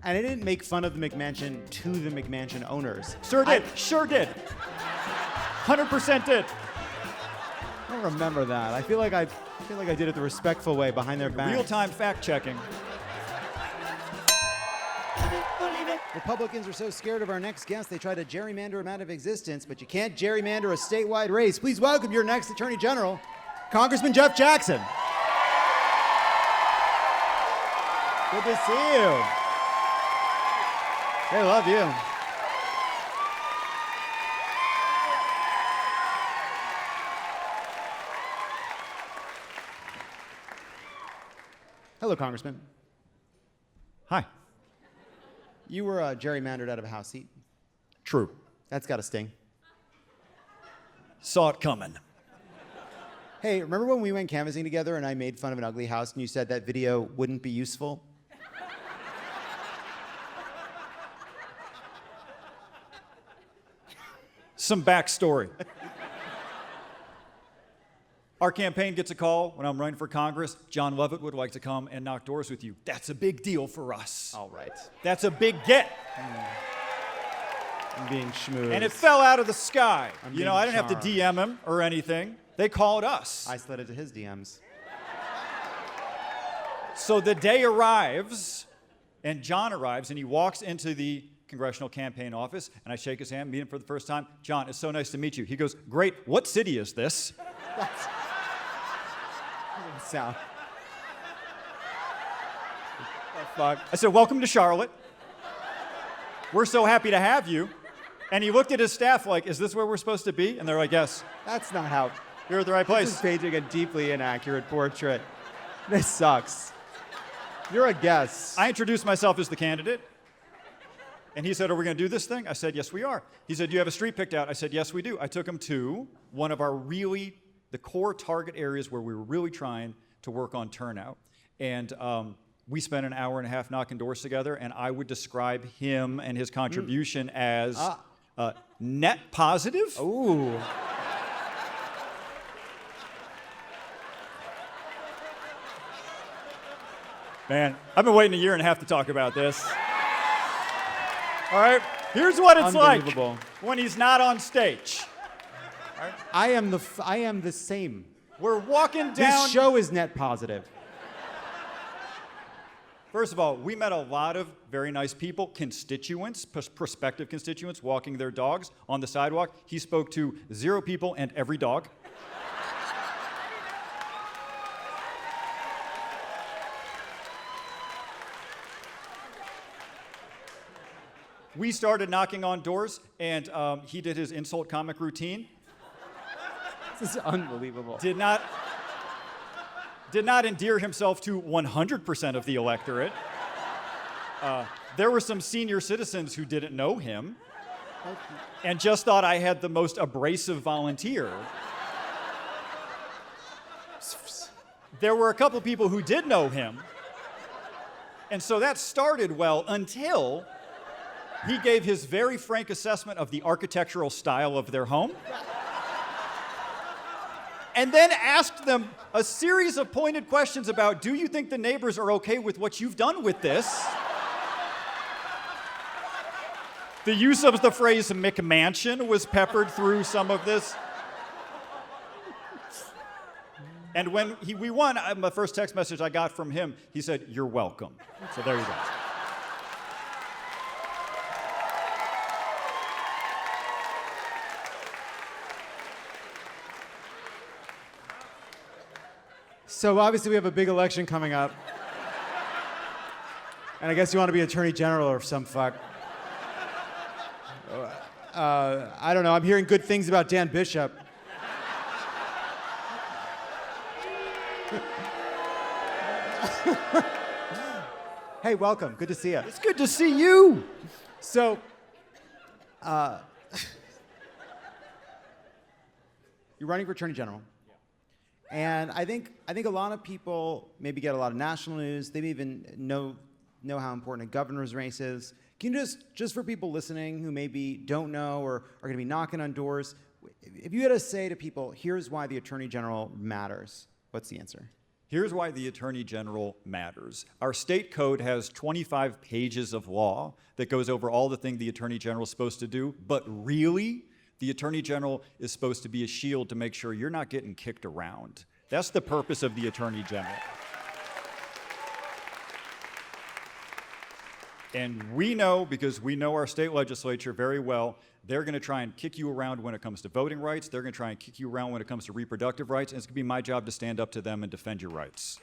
And I didn't make fun of the McMansion to the McMansion owners. Sure did. Sure did. 100% did. I don't remember that. I feel like I did it the respectful way behind their back. Real-time fact-checking. Republicans are so scared of our next guest, they try to gerrymander him out of existence, but you can't gerrymander a statewide race. Please welcome your next Attorney General, Congressman Jeff Jackson. Good to see you. They love you. Hello, Congressman. Hi. You were gerrymandered out of a House seat. True. That's got to sting. Saw it coming. Hey, remember when we went canvassing together and I made fun of an ugly house and you said that video wouldn't be useful? Some backstory. Our campaign gets a call when I'm running for Congress. Jon Lovett would like to come and knock doors with you. That's a big deal for us. All right. That's a big get. I'm being schmoozed. And it fell out of the sky. I'm You know, being I didn't have to charmed. DM him or anything. They called us. I slid into his DMs. So the day arrives, and Jon arrives, and he walks into the congressional campaign office, and I shake his hand, meet him for the first time. Jon, it's so nice to meet you. He goes, great, what city is this? Sound. The fuck? I said, welcome to Charlotte. We're so happy to have you. And he looked at his staff like, is this where we're supposed to be? And they're like, yes, That's not how. you're at the right This is place. painting a deeply inaccurate portrait. This sucks. You're a guest. I introduced myself as the candidate. And he said, are we going to do this thing? I said, yes, we are. He said, do you have a street picked out? I said, yes, we do. I took him to one of our the core target areas where we were really trying to work on turnout. And we spent an hour and a half knocking doors together, and I would describe him and his contribution as net positive. Ooh. Man, I've been waiting a year and a half to talk about this. All right, here's what it's like Unbelievable. when he's not on stage. I am the same. We're walking This down. show is net positive. First of all, we met a lot of very nice people, constituents, prospective constituents, walking their dogs on the sidewalk. He spoke to 0 people and every dog. We started knocking on doors, and he did his insult comic routine. This is unbelievable. Did not endear himself to 100% of the electorate. There were some senior citizens who didn't know him and just thought I had the most abrasive volunteer. There were a couple people who did know him, and so that started well until he gave his very frank assessment of the architectural style of their home. And then asked them a series of pointed questions about, do you think the neighbors are okay with what you've done with this? The use of the phrase McMansion was peppered through some of this. And when we won, the first text message I got from him, he said, you're welcome. So there you go. So obviously we have a big election coming up. And I guess you want to be Attorney General or some fuck. I don't know. I'm hearing good things about Dan Bishop. Hey, welcome. Good to see you. It's good to see you. So, you're running for Attorney General. And I think a lot of people maybe get a lot of national news. They may even know how important a governor's race is. Can you just for people listening who maybe don't know or are going to be knocking on doors, if you had to say to people, here's why the Attorney General matters, what's the answer? Here's why the Attorney General matters. Our state code has 25 pages of law that goes over all the things the Attorney General is supposed to do, but really, the Attorney General is supposed to be a shield to make sure you're not getting kicked around. That's the purpose of the Attorney General. And we know, because we know our state legislature very well, they're going to try and kick you around when it comes to voting rights. They're going to try and kick you around when it comes to reproductive rights. And it's going to be my job to stand up to them and defend your rights.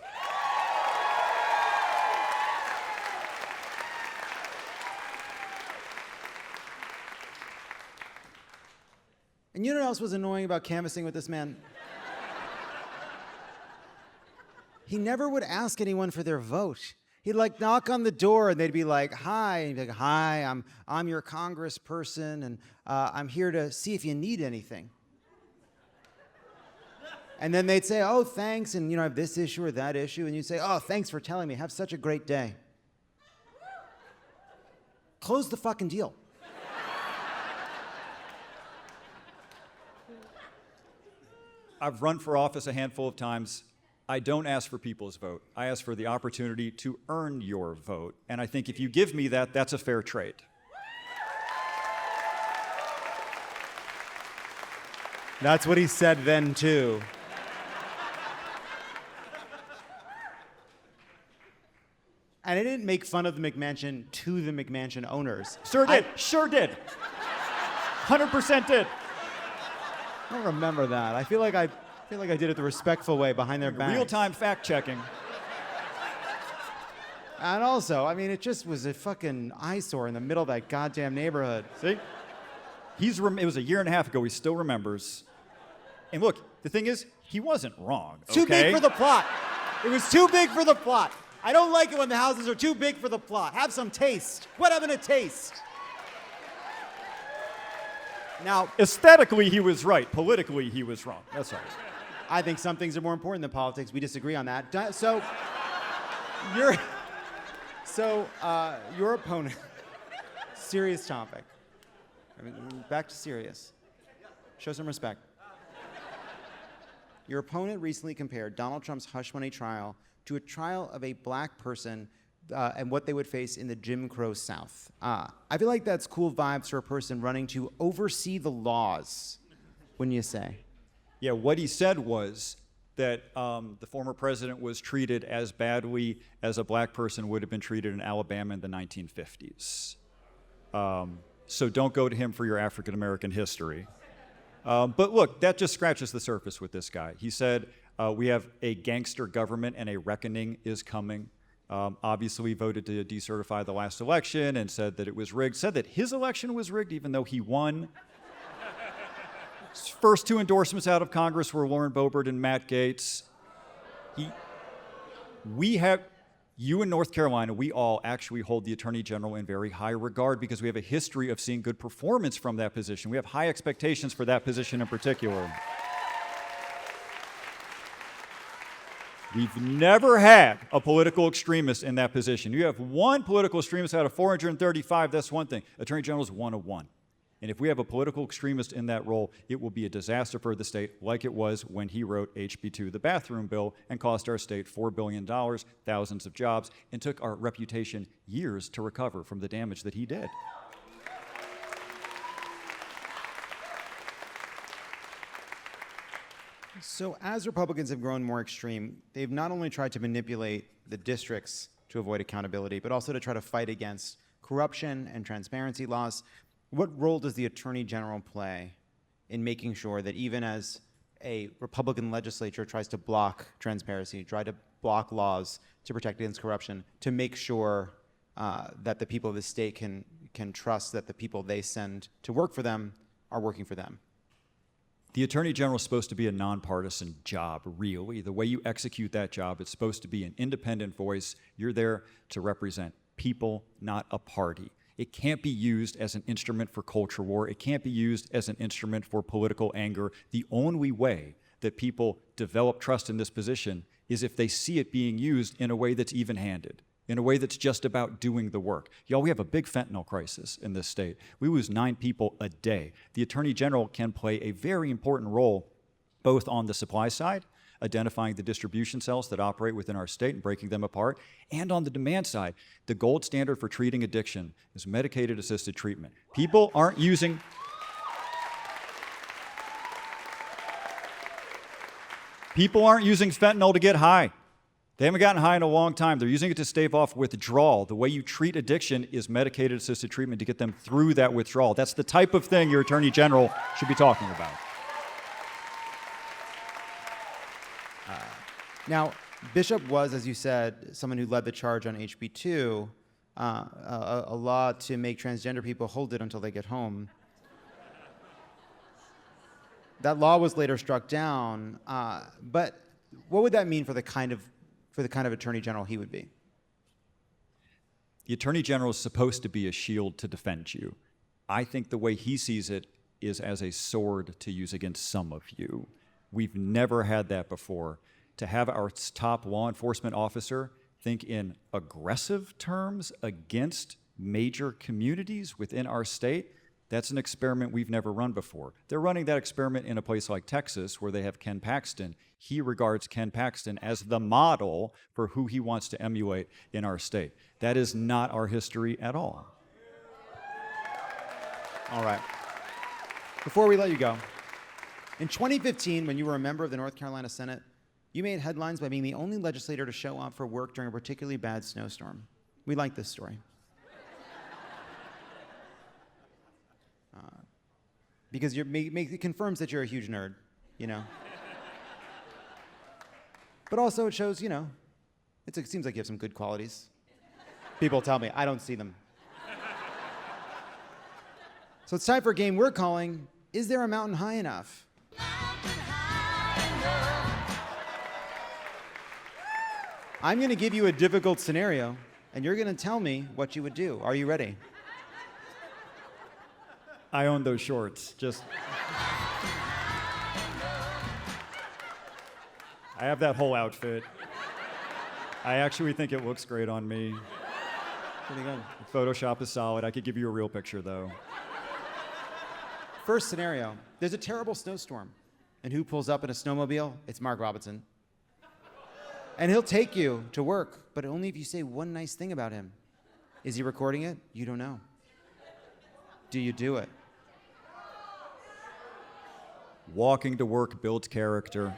And you know what else was annoying about canvassing with this man? He never would ask anyone for their vote. He'd like knock on the door and they'd be like, hi. And he'd be like, hi, I'm your congressperson and I'm here to see if you need anything. And then they'd say, oh, thanks, and I have this issue or that issue. And you'd say, oh, thanks for telling me. Have such a great day. Close the fucking deal. I've run for office a handful of times. I don't ask for people's vote. I ask for the opportunity to earn your vote. And I think if you give me that, that's a fair trade. That's what he said then, too. And I didn't make fun of the McMansion to the McMansion owners. Sure did. Sure did. 100% did. I don't remember that. I feel like I did it the respectful way behind their backs. Real-time fact-checking. And also, it just was a fucking eyesore in the middle of that goddamn neighborhood. See? It was a year and a half ago. He still remembers. And look, the thing is, he wasn't wrong. Too big for the plot. It was too big for the plot. I don't like it when the houses are too big for the plot. Have some taste. Quit having a taste. Now, aesthetically, he was right. Politically, he was wrong. That's all. I think some things are more important than politics. We disagree on that. So, your opponent, serious topic. Back to serious. Show some respect. Your opponent recently compared Donald Trump's hush money trial to a trial of a black person and what they would face in the Jim Crow South. I feel like that's cool vibes for a person running to oversee the laws, wouldn't you say? Yeah, what he said was that the former president was treated as badly as a black person would have been treated in Alabama in the 1950s. So don't go to him for your African-American history. But look, that just scratches the surface with this guy. He said, we have a gangster government and a reckoning is coming. Obviously voted to decertify the last election and said that it was rigged. Said that his election was rigged even though he won. His first two endorsements out of Congress were Lauren Boebert and Matt Gaetz. You in North Carolina, we all actually hold the Attorney General in very high regard because we have a history of seeing good performance from that position. We have high expectations for that position in particular. We've never had a political extremist in that position. You have one political extremist out of 435, that's one thing. Attorney General is 1 of 1. And if we have a political extremist in that role, it will be a disaster for the state like it was when he wrote HB2, the bathroom bill, and cost our state $4 billion, thousands of jobs, and took our reputation years to recover from the damage that he did. So as Republicans have grown more extreme, they've not only tried to manipulate the districts to avoid accountability, but also to try to fight against corruption and transparency laws. What role does the Attorney General play in making sure that even as a Republican legislature tries to block transparency, try to block laws to protect against corruption, to make sure that the people of the state can trust that the people they send to work for them are working for them? The Attorney General is supposed to be a nonpartisan job, really. The way you execute that job, it's supposed to be an independent voice. You're there to represent people, not a party. It can't be used as an instrument for culture war. It can't be used as an instrument for political anger. The only way that people develop trust in this position is if they see it being used in a way that's even-handed, in a way that's just about doing the work. Y'all, we have a big fentanyl crisis in this state. We lose 9 people a day. The Attorney General can play a very important role both on the supply side, identifying the distribution cells that operate within our state and breaking them apart. And on the demand side, the gold standard for treating addiction is medicated-assisted treatment. People aren't using fentanyl to get high. They haven't gotten high in a long time. They're using it to stave off withdrawal. The way you treat addiction is medicated-assisted treatment to get them through that withdrawal. That's the type of thing your Attorney General should be talking about. Now, Bishop was, as you said, someone who led the charge on HB 2, a law to make transgender people hold it until they get home. That law was later struck down, but what would that mean for the kind of Attorney General he would be? The Attorney General is supposed to be a shield to defend you. I think the way he sees it is as a sword to use against some of you. We've never had that before. To have our top law enforcement officer think in aggressive terms against major communities within our state, that's an experiment we've never run before. They're running that experiment in a place like Texas where they have Ken Paxton. He regards Ken Paxton as the model for who he wants to emulate in our state. That is not our history at all. All right. Before we let you go, in 2015, when you were a member of the North Carolina Senate, you made headlines by being the only legislator to show up for work during a particularly bad snowstorm. We like this story. Because it confirms that you're a huge nerd, you know. But also it shows, you know, it seems like you have some good qualities. People tell me, I don't see them. So it's time for a game we're calling, Is There a Mountain High Enough? I'm going to give you a difficult scenario, and you're going to tell me what you would do. Are you ready? I own those shorts. I have that whole outfit. I actually think it looks great on me. Pretty good. Photoshop is solid. I could give you a real picture, though. First scenario, there's a terrible snowstorm. And who pulls up in a snowmobile? It's Mark Robinson. And he'll take you to work, but only if you say one nice thing about him. Is he recording it? You don't know. Do you do it? Walking to work builds character.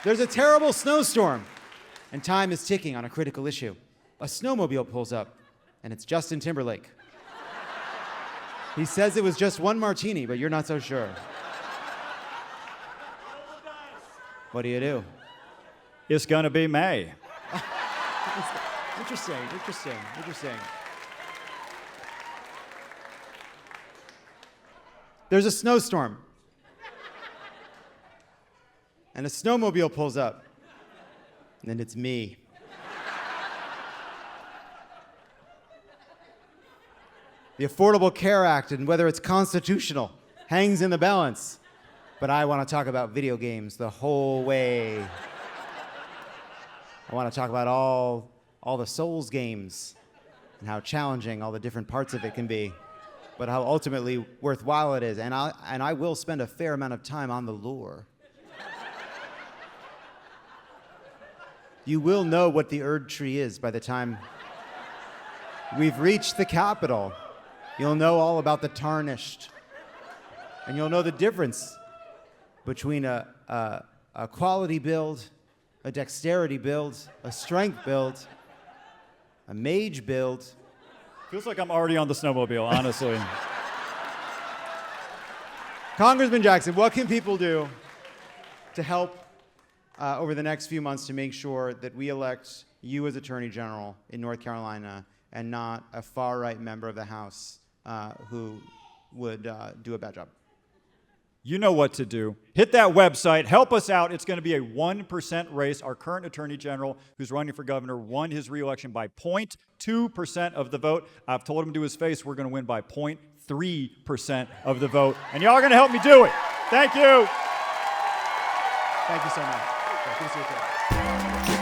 There's a terrible snowstorm, and time is ticking on a critical issue. A snowmobile pulls up, and it's Justin Timberlake. He says it was just one martini, but you're not so sure. What do you do? It's gonna be May. Interesting. There's a snowstorm. And a snowmobile pulls up. And it's me. The Affordable Care Act and whether it's constitutional hangs in the balance. But I want to talk about video games the whole way. I want to talk about all the Souls games and how challenging all the different parts of it can be, but how ultimately worthwhile it is. And I will spend a fair amount of time on the lore. You will know what the Erd Tree is by the time we've reached the capital. You'll know all about the Tarnished. And you'll know the difference between a quality build, a dexterity build, a strength build, a mage build. Feels like I'm already on the snowmobile, honestly. Congressman Jackson, what can people do to help over the next few months to make sure that we elect you as Attorney General in North Carolina and not a far-right member of the House who would do a bad job? You know what to do. Hit that website. Help us out. It's going to be a 1% race. Our current Attorney General, who's running for governor, won his re-election by 0.2% of the vote. I've told him to his face we're going to win by 0.3% of the vote. And y'all are going to help me do it. Thank you. Thank you so much. Good to see you.